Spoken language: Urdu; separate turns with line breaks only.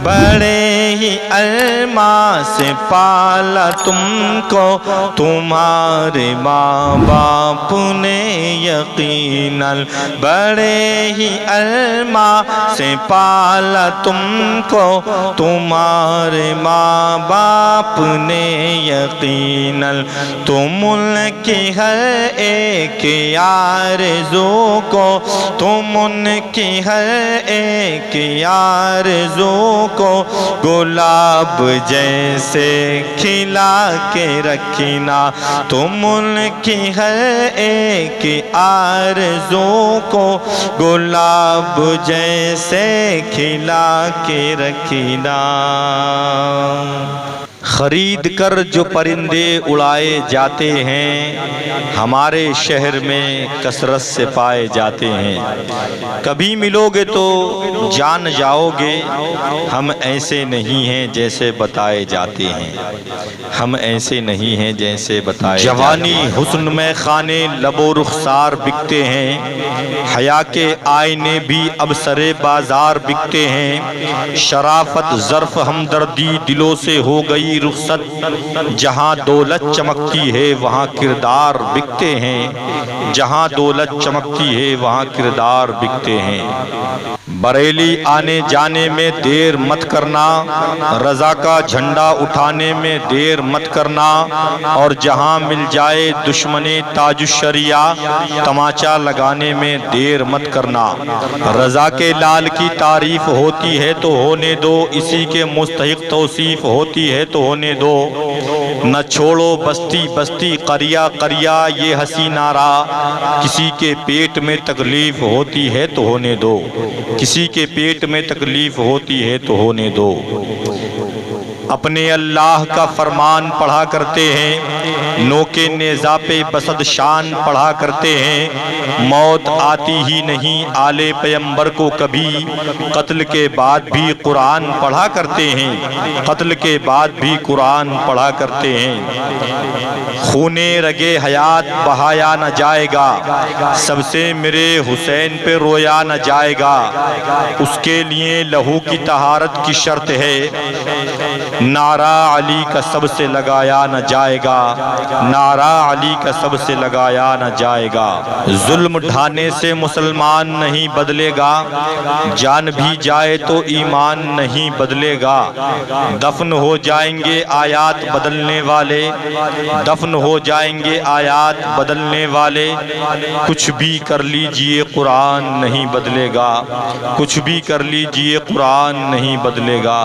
بڑے ہی ارمان سے پالا تم کو تمہارے ماں باپ نے یقیناً، بڑے ہی ارمان سے پالا تم کو تمہارے ماں باپ نے یقیناً، تم ان کی ہر ایک آرزو کو، تم ان کی ہر ایک آرزو کو گلاب جیسے کھلا کے رکھنا، تم ان کی ہر ایک آرزو کو گلاب جیسے کھلا کے رکھنا۔ خرید کر جو پرندے اڑائے جاتے ہیں ہمارے شہر میں کثرت سے پائے جاتے ہیں، کبھی ملو گے تو جان جاؤ گے ہم ایسے نہیں ہیں جیسے بتائے جاتے ہیں، ہم ایسے نہیں ہیں جیسے بتائے جاتے ہیں۔ جوانی حسن میں خانے لب و رخسار بکتے ہیں، حیا کے آئینے بھی اب سرے بازار بکتے ہیں، شرافت ظرف ہمدردی دلوں سے ہو گئی رخصت، جہاں دولت چمکتی ہے وہاں کردار بکتے ہیں، جہاں دولت چمکتی ہے وہاں کردار بکتے ہیں۔ بریلی آنے جانے میں دیر مت کرنا، رضا کا جھنڈا اٹھانے میں دیر مت کرنا، اور جہاں مل جائے دشمن تاج الشریعہ تماچا لگانے میں دیر مت کرنا۔ رضا کے لال کی تعریف ہوتی ہے تو ہونے دو، اسی کے مستحق توصیف ہوتی ہے تو ہونے دو، نہ چھوڑو بستی بستی قریہ قریہ یہ ہنسی نعرہ، کسی کے پیٹ میں تکلیف ہوتی ہے تو ہونے دو، کسی کے پیٹ میں تکلیف ہوتی ہے تو ہونے دو۔ اپنے اللہ کا فرمان پڑھا کرتے ہیں، نوکے نیزہ پہ بسد شان پڑھا کرتے ہیں، موت آتی ہی نہیں آل پیمبر کو کبھی، قتل کے بعد بھی قرآن پڑھا کرتے ہیں، قتل کے بعد بھی قرآن پڑھا کرتے ہیں۔ خونے رگے حیات بہایا نہ جائے گا، سب سے میرے حسین پہ رویا نہ جائے گا، اس کے لیے لہو کی طہارت کی شرط ہے، نعرہ علی کا سب سے لگایا نہ جائے گا، نعرہ علی کا سب سے لگایا نہ جائے گا۔ ظلم ڈھانے سے مسلمان نہیں بدلے گا، جان بھی جائے تو ایمان نہیں بدلے گا، دفن ہو جائیں گے آیات بدلنے والے، دفن ہو جائیں گے آیات بدلنے والے، کچھ بھی کر لیجئے قرآن نہیں بدلے گا، کچھ بھی کر لیجئے قرآن نہیں بدلے گا۔